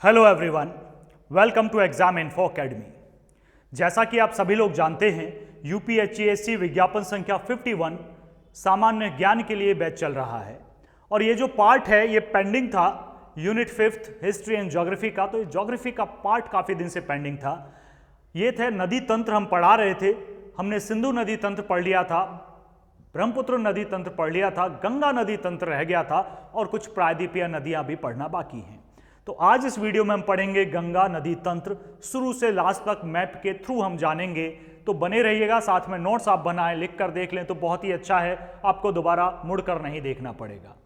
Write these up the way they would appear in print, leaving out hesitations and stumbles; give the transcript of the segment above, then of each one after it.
Hello everyone, welcome to exam info academy. जैसा कि आप सभी लोग जानते हैं, यूपीएससी विज्ञापन संख्या 51 सामान्य ज्ञान के लिए बैच चल रहा है और ये जो पार्ट है ये पेंडिंग था unit 5th history and geography का। तो ज्योग्राफी का पार्ट काफ़ी दिन से पेंडिंग था। ये थे नदी तंत्र हम पढ़ा रहे थे। हमने सिंधु नदी तंत्र पढ़ लिया था, ब्रह्मपुत्र नदी तंत्र पढ़ लिया था, गंगा नदी तंत्र रह गया था और कुछ प्रायद्वीपीय नदियां भी पढ़ना बाकी हैं। तो आज इस वीडियो में हम पढ़ेंगे गंगा नदी तंत्र, शुरू से लास्ट तक मैप के थ्रू हम जानेंगे। तो बने रहिएगा, साथ में नोट्स आप बनाएं, लिख कर देख लें तो बहुत ही अच्छा है, आपको दोबारा मुड़कर नहीं देखना पड़ेगा।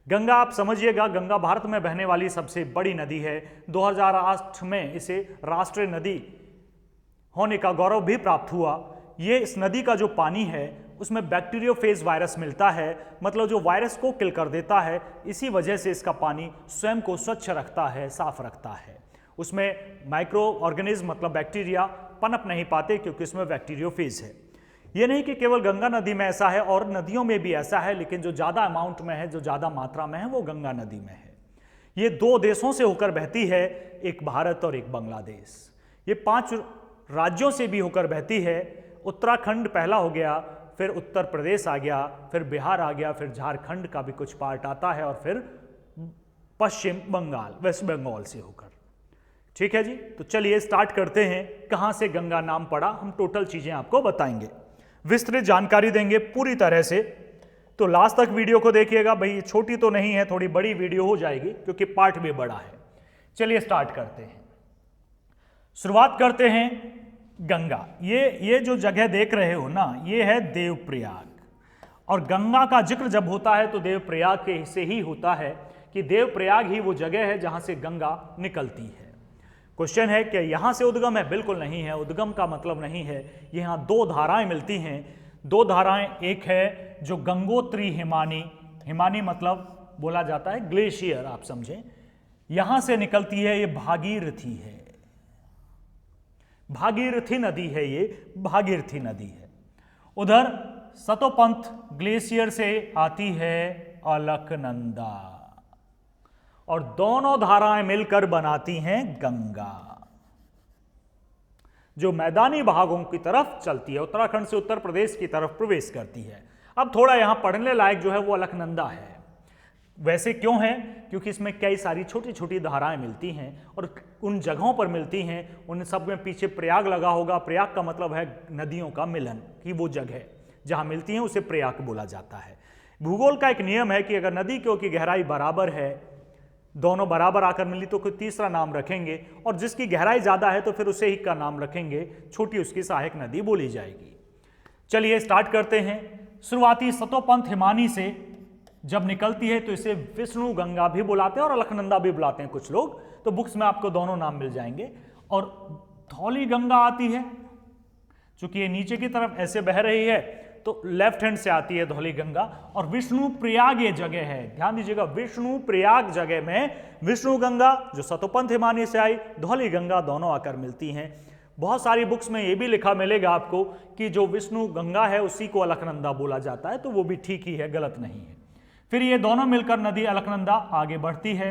गंगा आप समझिएगा, गंगा भारत में बहने वाली सबसे बड़ी नदी है। 2008 में इसे राष्ट्रीय नदी होने का गौरव भी प्राप्त हुआ। ये इस नदी का जो पानी है उसमें बैक्टीरियोफेज वायरस मिलता है, मतलब जो वायरस को किल कर देता है। इसी वजह से इसका पानी स्वयं को स्वच्छ रखता है, साफ रखता है। उसमें माइक्रो ऑर्गेनिज्म मतलब बैक्टीरिया पनप नहीं पाते क्योंकि उसमें बैक्टीरियोफेज है। ये नहीं कि केवल गंगा नदी में ऐसा है, और नदियों में भी ऐसा है, लेकिन जो ज़्यादा अमाउंट में है, जो ज़्यादा मात्रा में है, वो गंगा नदी में है। ये दो देशों से होकर बहती है, एक भारत और एक बांग्लादेश। ये 5 राज्यों से भी होकर बहती है। उत्तराखंड पहला हो गया, फिर उत्तर प्रदेश आ गया, फिर बिहार आ गया, फिर झारखंड का भी कुछ पार्ट आता है, और फिर पश्चिम बंगाल, वेस्ट बंगाल से होकर। ठीक है जी, तो चलिए स्टार्ट करते हैं। कहां से गंगा नाम पड़ा, हम टोटल चीजें आपको बताएंगे, विस्तृत जानकारी देंगे पूरी तरह से। तो लास्ट तक वीडियो को देखिएगा भाई, ये छोटी तो नहीं है, थोड़ी बड़ी वीडियो हो जाएगी क्योंकि पार्ट भी बड़ा है। चलिए स्टार्ट करते हैं, शुरुआत करते हैं गंगा। ये जो जगह देख रहे हो ना, ये है देवप्रयाग। और गंगा का जिक्र जब होता है तो देवप्रयाग के से ही होता है कि देवप्रयाग ही वो जगह है जहां से गंगा निकलती है। क्वेश्चन है कि यहां से उद्गम है? बिल्कुल नहीं है, उद्गम का मतलब नहीं है। यहां 2 धाराएं मिलती हैं। 2 धाराएं, एक है जो गंगोत्री हिमानी, हिमानी मतलब बोला जाता है ग्लेशियर, आप समझें, यहां से निकलती है, ये भागीरथी है। भागीरथी नदी है, ये भागीरथी नदी है। उधर सतोपंथ ग्लेशियर से आती है अलकनंदा, और दोनों धाराएं मिलकर बनाती हैं गंगा, जो मैदानी भागों की तरफ चलती है, उत्तराखंड से उत्तर प्रदेश की तरफ प्रवेश करती है। अब थोड़ा यहां पढ़ने लायक जो है वो अलकनंदा है। वैसे क्यों है? क्योंकि इसमें कई सारी छोटी छोटी धाराएं मिलती हैं और उन जगहों पर मिलती हैं। उन सब में पीछे प्रयाग लगा होगा। प्रयाग का मतलब है नदियों का मिलन की वो जगह जहां मिलती हैं, उसे प्रयाग बोला जाता है। भूगोल का एक नियम है कि अगर नदी की गहराई बराबर है, दोनों बराबर आकर मिली, तो कोई तीसरा नाम रखेंगे, और जिसकी गहराई ज्यादा है तो फिर उसे ही का नाम रखेंगे, छोटी उसकी सहायक नदी बोली जाएगी। चलिए स्टार्ट करते हैं। शुरुआती सतोपंथ हिमानी से जब निकलती है तो इसे विष्णु गंगा भी बुलाते हैं और अलकनंदा भी बुलाते हैं कुछ लोग, तो बुक्स में आपको दोनों नाम मिल जाएंगे। और धौली गंगा आती है, चूंकि ये नीचे की तरफ ऐसे बह रही है तो लेफ्ट हैंड से आती है धौली गंगा। और विष्णु प्रयाग ये जगह है, ध्यान दीजिएगा, विष्णु प्रयाग जगह में विष्णु गंगा जो सतोपंथ हिमानी से आई, धौली गंगा दोनों आकर मिलती हैं। बहुत सारी बुक्स में ये भी लिखा मिलेगा आपको कि जो विष्णु गंगा है उसी को अलकनंदा बोला जाता है, तो वो भी ठीक ही है, गलत नहीं है। फिर ये दोनों मिलकर नदी अलकनंदा आगे बढ़ती है,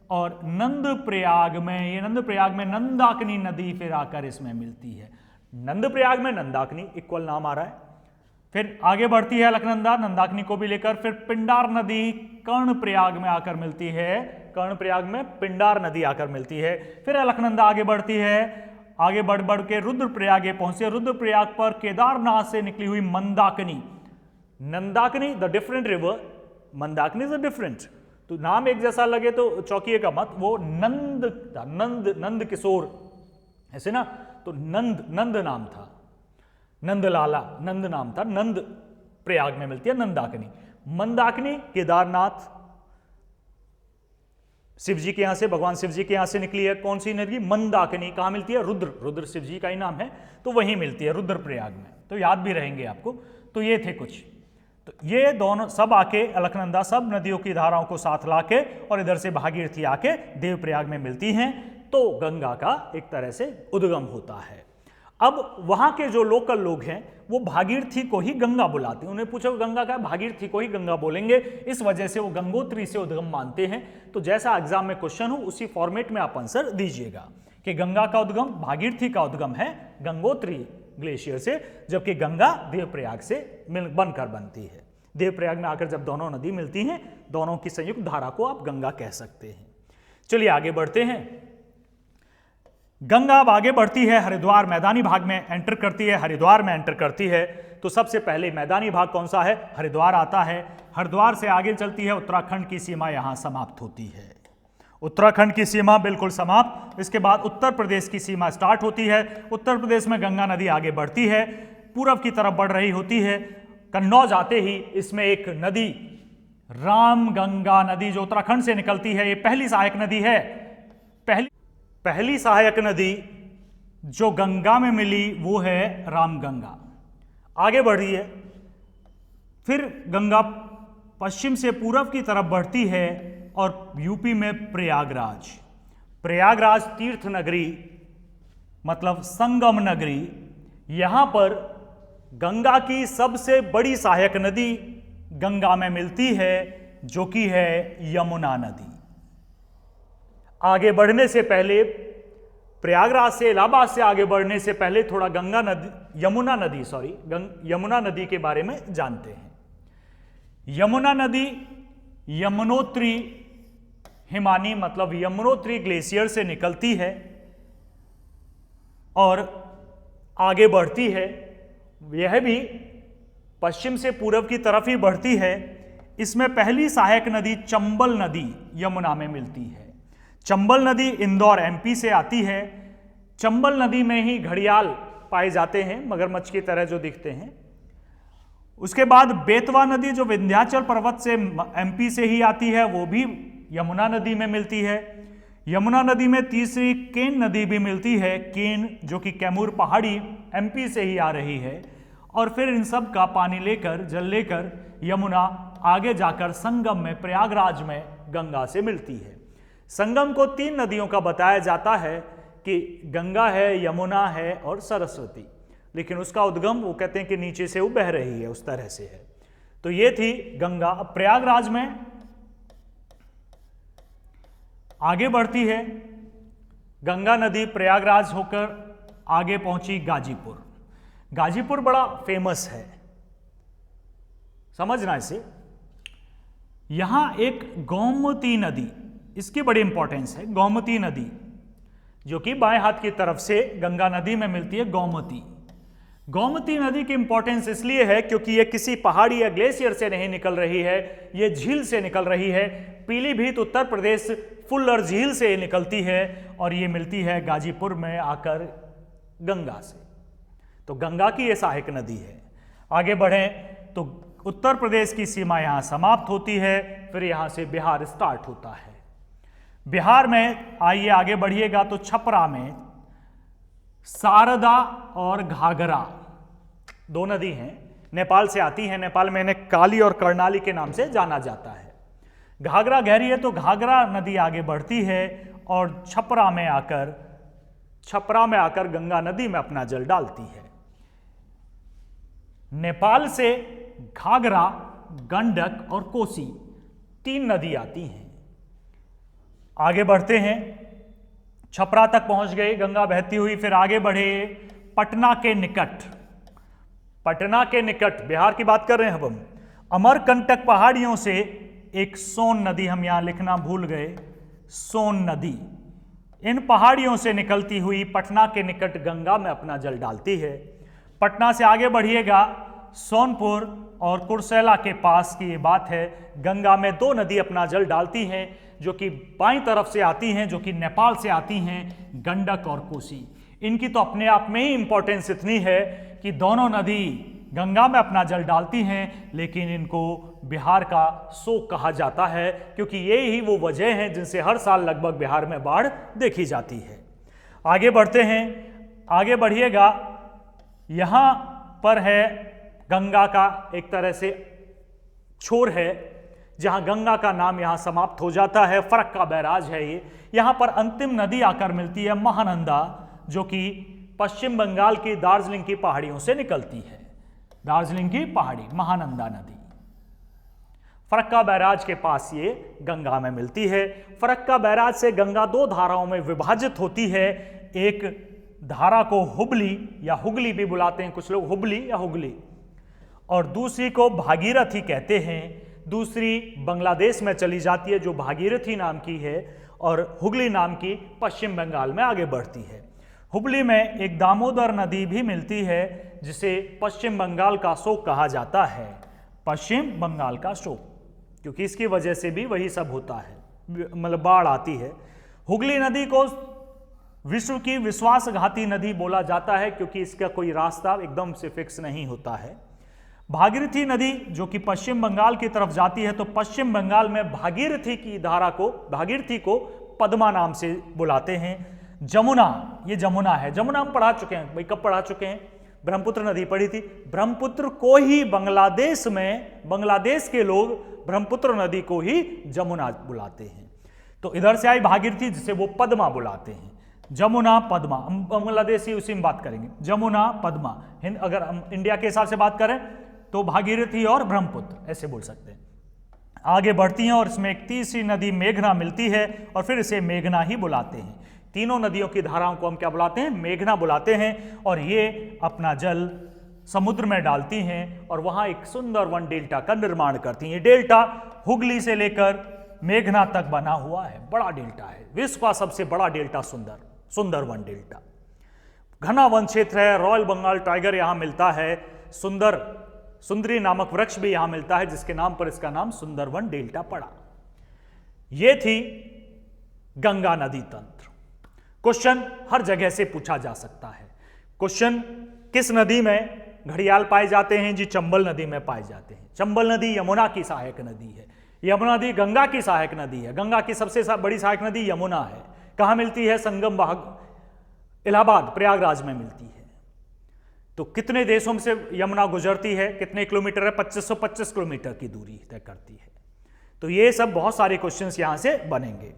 और नंद प्रयाग में नंदाकिनी नदी फिर आकर इसमें मिलती है। नंद प्रयाग में नंदाकिनी इक्वल नाम आ रहा है। फिर आगे बढ़ती है अलकनंदा नंदाकिनी को भी लेकर। फिर पिंडार नदी कर्णप्रयाग में आकर मिलती है, कर्णप्रयाग में पिंडार नदी आकर मिलती है। फिर अलकनंदा आगे बढ़ती है, आगे बढ़ बढ़ के रुद्रप्रयाग पहुंचे। रुद्रप्रयाग पर केदारनाथ से निकली हुई Mandakini, Nandakini the different river, Mandakini is different, तो नाम एक जैसा लगे तो चौंकिएगा मत, वो नंद था, नंद किशोर ऐसे ना, तो नंद नाम था, नंदलाला नंद नाम था। नंद प्रयाग में मिलती है नंदाकिनी। मंदाकिनी केदारनाथ, शिव जी के यहां से, भगवान शिव जी के यहां से निकली है। कौन सी नदी? मंदाकिनी। कहां मिलती है? रुद्र शिव जी का ही नाम है, तो वहीं मिलती है रुद्रप्रयाग में, तो याद भी रहेंगे आपको। तो ये थे कुछ, तो ये दोनों सब आके अलकनंदा, सब नदियों की धाराओं को साथ लाके और इधर से भागीरथी आके देवप्रयाग में मिलती हैं, तो गंगा का एक तरह से उद्गम होता है। अब वहां के जो लोकल लोग हैं वो भागीरथी को ही गंगा बुलाते हैं। उन्हें पूछो गंगा क्या है, भागीरथी को ही गंगा बोलेंगे, इस वजह से वो गंगोत्री से उद्गम मानते हैं। तो जैसा एग्जाम में क्वेश्चन हो उसी फॉर्मेट में आप आंसर दीजिएगा कि गंगा का उद्गम, भागीरथी का उद्गम है गंगोत्री ग्लेशियर से, जबकि गंगा देवप्रयाग से बनकर बनती है। देवप्रयाग में आकर जब दोनों नदी मिलती हैं, दोनों की संयुक्त धारा को आप गंगा कह सकते हैं। चलिए आगे बढ़ते हैं। गंगा अब आगे बढ़ती है, हरिद्वार मैदानी भाग में एंटर करती है, हरिद्वार में एंटर करती है। तो सबसे पहले मैदानी भाग कौन सा है, हरिद्वार आता है। हरिद्वार से आगे चलती है, उत्तराखंड की सीमा यहां समाप्त होती है। उत्तराखंड की सीमा बिल्कुल समाप्त। इसके बाद उत्तर प्रदेश की सीमा स्टार्ट होती है। उत्तर प्रदेश में गंगा नदी आगे बढ़ती है, पूरब की तरफ बढ़ रही होती है। कन्नौज आते ही इसमें एक नदी राम गंगा नदी जो उत्तराखंड से निकलती है, ये पहली सहायक नदी है। पहली सहायक नदी जो गंगा में मिली वो है रामगंगा। आगे बढ़ी है, फिर गंगा पश्चिम से पूरब की तरफ बढ़ती है और यूपी में प्रयागराज, प्रयागराज तीर्थ नगरी मतलब संगम नगरी, यहां पर गंगा की सबसे बड़ी सहायक नदी गंगा में मिलती है जो कि है यमुना नदी। आगे बढ़ने से पहले प्रयागराज से इलाहाबाद से आगे बढ़ने से पहले थोड़ा यमुना नदी के बारे में जानते हैं। यमुना नदी यमुनोत्री हिमानी मतलब यमुनोत्री ग्लेशियर से निकलती है और आगे बढ़ती है। यह भी पश्चिम से पूरब की तरफ ही बढ़ती है। इसमें पहली सहायक नदी चंबल नदी यमुना में मिलती है। चंबल नदी इंदौर एमपी से आती है। चंबल नदी में ही घड़ियाल पाए जाते हैं, मगरमच्छ की तरह जो दिखते हैं। उसके बाद बेतवा नदी जो विंध्याचल पर्वत से एमपी से ही आती है, वो भी यमुना नदी में मिलती है। यमुना नदी में तीसरी केन नदी भी मिलती है, केन जो कि कैमूर पहाड़ी एमपी से ही आ रही है। और फिर इन सब का पानी लेकर, जल लेकर यमुना आगे जाकर संगम में प्रयागराज में गंगा से मिलती है। संगम को 3 नदियों का बताया जाता है कि गंगा है, यमुना है और सरस्वती, लेकिन उसका उद्गम वो कहते हैं कि नीचे से वो बह रही है, उस तरह से है। तो ये थी गंगा। अब प्रयागराज में आगे बढ़ती है गंगा नदी, प्रयागराज होकर आगे पहुंची गाजीपुर। गाजीपुर बड़ा फेमस है, समझना इसे। यहां एक गोमती नदी, इसकी बड़ी इंपॉर्टेंस है। गोमती नदी जो कि बाएं हाथ की तरफ से गंगा नदी में मिलती है, गोमती। गोमती नदी की इंपॉर्टेंस इसलिए है क्योंकि ये किसी पहाड़ी या ग्लेशियर से नहीं निकल रही है, ये झील से निकल रही है। पीलीभीत उत्तर प्रदेश फुल्लर झील से निकलती है और ये मिलती है गाजीपुर में आकर गंगा से। तो गंगा की ये सहायक नदी है। आगे बढ़ें तो उत्तर प्रदेश की सीमा यहां समाप्त होती है, फिर यहां से बिहार स्टार्ट होता है। बिहार में आइए आगे बढ़िएगा तो छपरा में शारदा और घाघरा 2 नदी हैं, नेपाल से आती हैं। नेपाल में इन्हें काली और कर्णाली के नाम से जाना जाता है। घाघरा गहरी है तो घाघरा नदी आगे बढ़ती है और छपरा में आकर गंगा नदी में अपना जल डालती है। नेपाल से घाघरा, गंडक और कोसी 3 नदी आती हैं। आगे बढ़ते हैं, छपरा तक पहुंच गए गंगा बहती हुई, फिर आगे बढ़े पटना के निकट। पटना के निकट बिहार की बात कर रहे हैं अब हम। अमरकंटक पहाड़ियों से एक सोन नदी, हम यहां लिखना भूल गए, सोन नदी इन पहाड़ियों से निकलती हुई पटना के निकट गंगा में अपना जल डालती है। पटना से आगे बढ़िएगा, सोनपुर और कुर्सेला के पास की ये बात है। गंगा में 2 नदी अपना जल डालती हैं जो कि बाईं तरफ से आती हैं, जो कि नेपाल से आती हैं, गंडक और कोसी। इनकी तो अपने आप में ही इंपॉर्टेंस इतनी है कि दोनों नदी गंगा में अपना जल डालती हैं, लेकिन इनको बिहार का शोक कहा जाता है क्योंकि ये ही वो वजह हैं जिनसे हर साल लगभग बिहार में बाढ़ देखी जाती है। आगे बढ़ते हैं, आगे बढ़िएगा, यहाँ पर है गंगा का एक तरह से छोर है जहां गंगा का नाम यहां समाप्त हो जाता है। फरक्का बैराज है ये। यहां पर अंतिम नदी आकर मिलती है महानंदा, जो कि पश्चिम बंगाल की दार्जिलिंग की पहाड़ियों से निकलती है। दार्जिलिंग की पहाड़ी, महानंदा नदी। फरक्का बैराज के पास ये गंगा में मिलती है। फरक्का बैराज से गंगा दो धाराओं में विभाजित होती है। एक धारा को हुबली या हुगली भी बुलाते हैं कुछ लोग, हुबली या हुगली, और दूसरी को भागीरथी कहते हैं। दूसरी बांग्लादेश में चली जाती है जो भागीरथी नाम की है, और हुगली नाम की पश्चिम बंगाल में आगे बढ़ती है। हुबली में एक दामोदर नदी भी मिलती है जिसे पश्चिम बंगाल का शोक कहा जाता है। पश्चिम बंगाल का शोक, क्योंकि इसकी वजह से भी वही सब होता है, मतलब बाढ़ आती है। हुगली नदी को विश्व की विश्वासघाती नदी बोला जाता है क्योंकि इसका कोई रास्ता एकदम से फिक्स नहीं होता है। भागीरथी नदी जो कि पश्चिम बंगाल की तरफ जाती है, तो पश्चिम बंगाल में भागीरथी की धारा को, भागीरथी को पद्मा नाम से बुलाते हैं। जमुना, ये जमुना है, जमुना हम पढ़ा चुके हैं भाई, कब पढ़ा चुके हैं? ब्रह्मपुत्र नदी पढ़ी थी। ब्रह्मपुत्र को ही बांग्लादेश में, बांग्लादेश के लोग ब्रह्मपुत्र नदी को ही जमुना बुलाते हैं। तो इधर से आई भागीरथी जिसे वो पद्मा बुलाते हैं। जमुना पद्मा, हम बांग्लादेशी उसी में बात करेंगे। जमुना पद्मा, अगर हम इंडिया के हिसाब से बात करें तो भागीरथी और ब्रह्मपुत्र ऐसे बोल सकते हैं। आगे बढ़ती हैं और इसमें एक तीसरी नदी मेघना मिलती है और फिर इसे मेघना ही बुलाते हैं। तीनों नदियों की धाराओं को हम क्या बुलाते हैं? मेघना बुलाते हैं। और ये अपना जल समुद्र में डालती हैं और वहां एक सुंदर वन डेल्टा का निर्माण करती हैं। ये डेल्टा हुगली से लेकर मेघना तक बना हुआ है, बड़ा डेल्टा है, विश्व का सबसे बड़ा डेल्टा सुंदर वन डेल्टा। घना वन क्षेत्र है, रॉयल बंगाल टाइगर यहां मिलता है, सुंदरी नामक वृक्ष भी यहां मिलता है जिसके नाम पर इसका नाम सुंदरवन डेल्टा पड़ा। यह थी गंगा नदी तंत्र। क्वेश्चन हर जगह से पूछा जा सकता है। क्वेश्चन, किस नदी में घड़ियाल पाए जाते हैं? जी चंबल नदी में पाए जाते हैं। चंबल नदी यमुना की सहायक नदी है। यमुना नदी गंगा की सहायक नदी है। गंगा की सबसे बड़ी सहायक नदी यमुना है। कहां मिलती है? संगम भाग इलाहाबाद प्रयागराज में मिलती है। तो कितने देशों से यमुना गुजरती है? कितने किलोमीटर है? 2525 किलोमीटर की दूरी तय करती है। तो ये सब बहुत सारे क्वेश्चंस यहां से बनेंगे।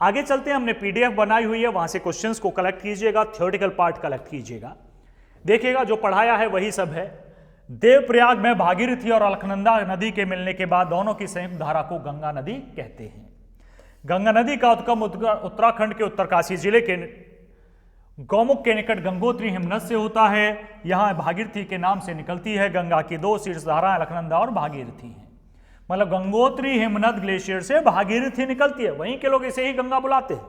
आगे चलते हैं, हमने पीडीएफ बनाई हुई है, वहां से क्वेश्चंस को कलेक्ट कीजिएगा, थ्योरेटिकल पार्ट कलेक्ट कीजिएगा, देखिएगा जो पढ़ाया है वही सब है। देवप्रयाग में भागीरथी और अलकनंदा नदी के मिलने के बाद दोनों की संयुक्त धारा को गंगा नदी कहते हैं। गंगा नदी का उद्गम उत्तराखंड के उत्तरकाशी जिले के गौमुख के निकट गंगोत्री हिमनद से होता है। यहां भागीरथी के नाम से निकलती है। गंगा की दो शीर्ष धाराएं अलकनंदा और भागीरथी हैं। मतलब गंगोत्री हिमनद ग्लेशियर से भागीरथी निकलती है, वहीं के लोग इसे ही गंगा बुलाते हैं।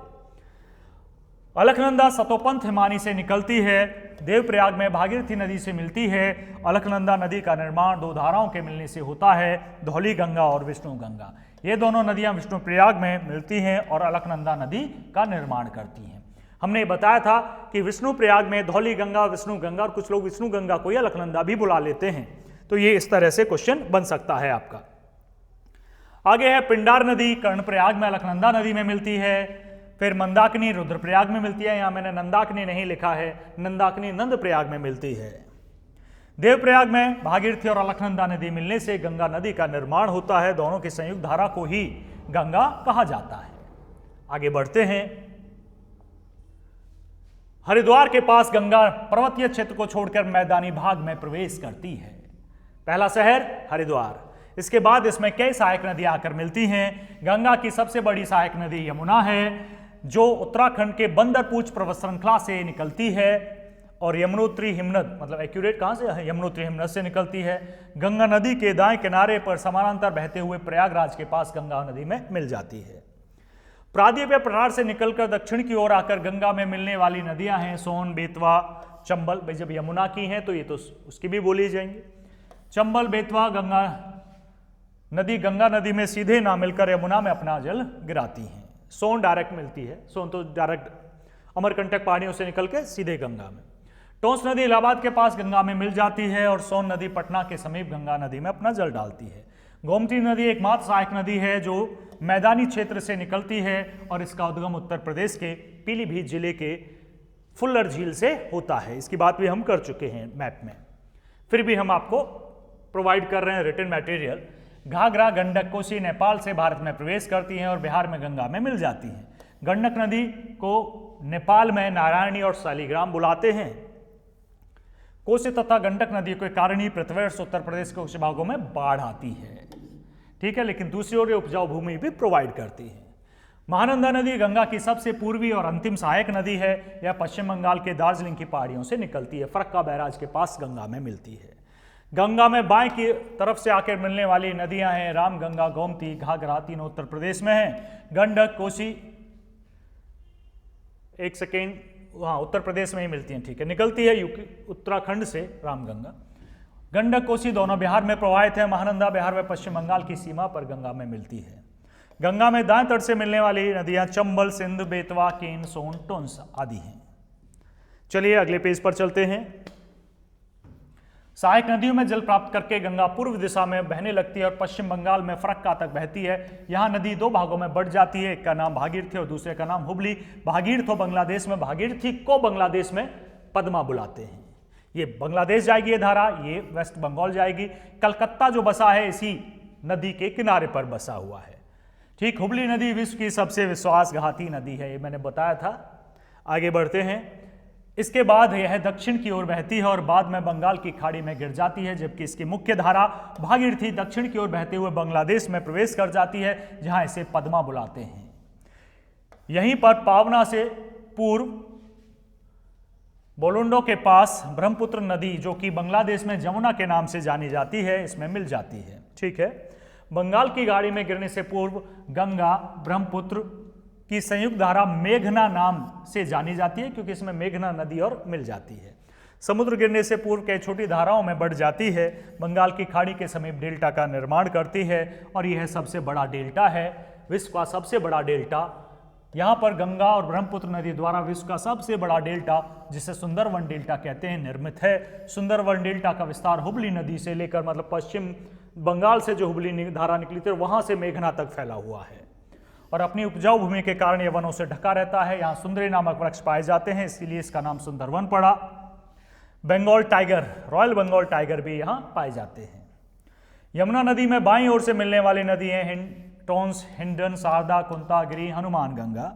अलकनंदा सतोपंथ हिमानी से निकलती है। देवप्रयाग में भागीरथी नदी से मिलती है। अलकनंदा नदी का निर्माण दो धाराओं के मिलने से होता है, धौली गंगा और विष्णु गंगा। ये दोनों नदियां विष्णुप्रयाग में मिलती हैं और अलकनंदा नदी का निर्माण करती हैं। हमने बताया था कि विष्णुप्रयाग में धौली गंगा, विष्णु गंगा, और कुछ लोग विष्णु गंगा को ही अलकनंदा भी बुला लेते हैं। तो ये इस तरह से क्वेश्चन बन सकता है आपका। आगे है पिंडार नदी, कर्णप्रयाग में अलकनंदा नदी में मिलती है। फिर मंदाकिनी रुद्रप्रयाग में मिलती है। यहां मैंने नंदाकिनी नहीं लिखा है, नंदाकिनी नंदप्रयाग में मिलती है। देवप्रयाग में भागीरथी और अलकनंदा नदी मिलने से गंगा नदी का निर्माण होता है। दोनों की संयुक्त धारा को ही गंगा कहा जाता है। आगे बढ़ते हैं। हरिद्वार के पास गंगा पर्वतीय क्षेत्र को छोड़कर मैदानी भाग में प्रवेश करती है। पहला शहर हरिद्वार। इसके बाद इसमें कई सहायक नदियां आकर मिलती हैं। गंगा की सबसे बड़ी सहायक नदी यमुना है जो उत्तराखंड के बंदरपूछ पर्वत श्रृंखला से निकलती है और यमुनोत्री हिमनद, मतलब एक्यूरेट कहां से है? यमुनोत्री हिमनद से निकलती है। गंगा नदी के दाएं किनारे पर समानांतर बहते हुए प्रयागराज के पास गंगा नदी में मिल जाती है। प्रादीप पठार से निकलकर दक्षिण की ओर आकर गंगा में मिलने वाली नदियां हैं सोन, बेतवा, चंबल। भाई जब यमुना की हैं तो ये तो उसकी भी बोली जाएंगी। चंबल, बेतवा, गंगा नदी गंगा नदी में सीधे ना मिलकर यमुना में अपना जल गिराती हैं। सोन डायरेक्ट मिलती है, सोन तो डायरेक्ट अमरकंटक पहाड़ियों से निकल के सीधे गंगा में। टोंस नदी इलाहाबाद के पास गंगा में मिल जाती है और सोन नदी पटना के समीप गंगा नदी में अपना जल डालती है। गोमती नदी एकमात्र सहायक नदी है जो मैदानी क्षेत्र से निकलती है और इसका उद्गम उत्तर प्रदेश के पीलीभीत जिले के फुल्लर झील से होता है। इसकी बात भी हम कर चुके हैं मैप में, फिर भी हम आपको प्रोवाइड कर रहे हैं रिटन मटेरियल। घाघरा, गंडक, कोसी नेपाल से भारत में प्रवेश करती हैं और बिहार में गंगा में मिल जाती हैं। गंडक नदी को नेपाल में नारायणी और शालिग्राम बुलाते हैं। कोसी तथा गंडक नदियों के कारण ही पृथ्वीवश उत्तर प्रदेश के कुछ भागों में बाढ़ आती है, ठीक है, लेकिन दूसरी ओर ये उपजाऊ भूमि भी प्रोवाइड करती है। महानंदा नदी गंगा की सबसे पूर्वी और अंतिम सहायक नदी है। यह पश्चिम बंगाल के दार्जिलिंग की पहाड़ियों से निकलती है, फरक्का बैराज के पास गंगा में मिलती है। गंगा में बाएं की तरफ से आकर मिलने वाली नदियां हैं रामगंगा, गोमती, घाघरा, तीनों उत्तर प्रदेश में हैं। गंडक, कोसी, एक सेकेंड, हाँ उत्तर प्रदेश में ही मिलती हैं, ठीक है, निकलती है यूपी उत्तराखंड से रामगंगा। गंडक, कोसी दोनों बिहार में प्रवाहित है। महानंदा बिहार व पश्चिम बंगाल की सीमा पर गंगा में मिलती है। गंगा में दाएं तट से मिलने वाली नदियां चंबल, सिंध, बेतवा, केन, सोन, टोंस आदि हैं। चलिए अगले पेज पर चलते हैं। सहायक नदियों में जल प्राप्त करके गंगा पूर्व दिशा में बहने लगती है और पश्चिम बंगाल में फरक्का तक बहती है। यहाँ नदी दो भागों में बढ़ जाती है, एक का नाम भागीरथी और दूसरे का नाम हुबली। भागीरथी बांग्लादेश में, भागीरथी को बांग्लादेश में पद्मा बुलाते हैं। ये बांग्लादेश जाएगी ये धारा, ये वेस्ट बंगाल जाएगी। कलकत्ता जो बसा है इसी नदी के किनारे पर बसा हुआ है, ठीक। हुबली नदी विश्व की सबसे विश्वासघाती नदी है, ये मैंने बताया था। आगे बढ़ते हैं। इसके बाद यह दक्षिण की ओर बहती है और बाद में बंगाल की खाड़ी में गिर जाती है, जबकि इसकी मुख्य धारा भागीरथी दक्षिण की ओर बहते हुए बांग्लादेश में प्रवेश कर जाती है, जहां इसे पद्मा बुलाते हैं। यहीं पर पावना से पूर्व बोलोंडो के पास ब्रह्मपुत्र नदी, जो कि बांग्लादेश में जमुना के नाम से जानी जाती है, इसमें मिल जाती है, ठीक है। बंगाल की खाड़ी में गिरने से पूर्व गंगा ब्रह्मपुत्र की संयुक्त धारा मेघना नाम से जानी जाती है, क्योंकि इसमें मेघना नदी और मिल जाती है। समुद्र गिरने से पूर्व कई छोटी धाराओं में बढ़ जाती है, बंगाल की खाड़ी के समीप डेल्टा का निर्माण करती है और यह सबसे बड़ा डेल्टा है, विश्व का सबसे बड़ा डेल्टा। यहाँ पर गंगा और ब्रह्मपुत्र नदी द्वारा विश्व का सबसे बड़ा डेल्टा, जिसे सुंदरवन डेल्टा कहते हैं, निर्मित है। सुंदरवन डेल्टा का विस्तार हुबली नदी से लेकर, मतलब पश्चिम बंगाल से जो हुबली धारा निकली थी वहां से मेघना तक फैला हुआ है और अपनी उपजाऊ भूमि के कारण यह वनों से ढका रहता है। यहाँ सुंदरी नामक वृक्ष पाए जाते हैं, इसीलिए इसका नाम सुंदरवन पड़ा। Bengal tiger, royal Bengal tiger भी यहाँ पाए जाते हैं। यमुना नदी में बाईं ओर से मिलने वाली नदी हैं टोंस, हिंडन, शारदा, कुंता, गिरी, हनुमान गंगा।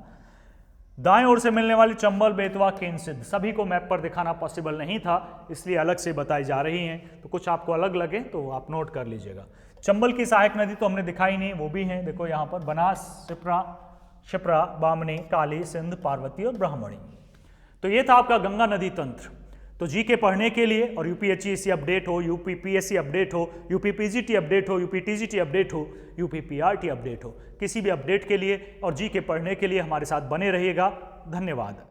दाएं ओर से मिलने वाली चंबल, बेतवा, केन, सिंध। सभी को मैप पर दिखाना पॉसिबल नहीं था, इसलिए अलग से बताई जा रही हैं, तो कुछ आपको अलग लगे तो आप नोट कर लीजिएगा। चंबल की सहायक नदी तो हमने दिखाई नहीं, वो भी हैं, देखो यहाँ पर बनास, शिप्रा, बामनी, काली, सिंध, पार्वती और ब्राह्मणी। तो ये था आपका गंगा नदी तंत्र। तो जी के पढ़ने के लिए और यूपीएचईसी अपडेट हो, यूपीपीएससी अपडेट हो, यूपीपीजीटी अपडेट हो, यूपीटीजीटी अपडेट हो, यूपीपीआरटी अपडेट हो, किसी भी अपडेट के लिए और जी के पढ़ने के लिए हमारे साथ बने रहिएगा। धन्यवाद।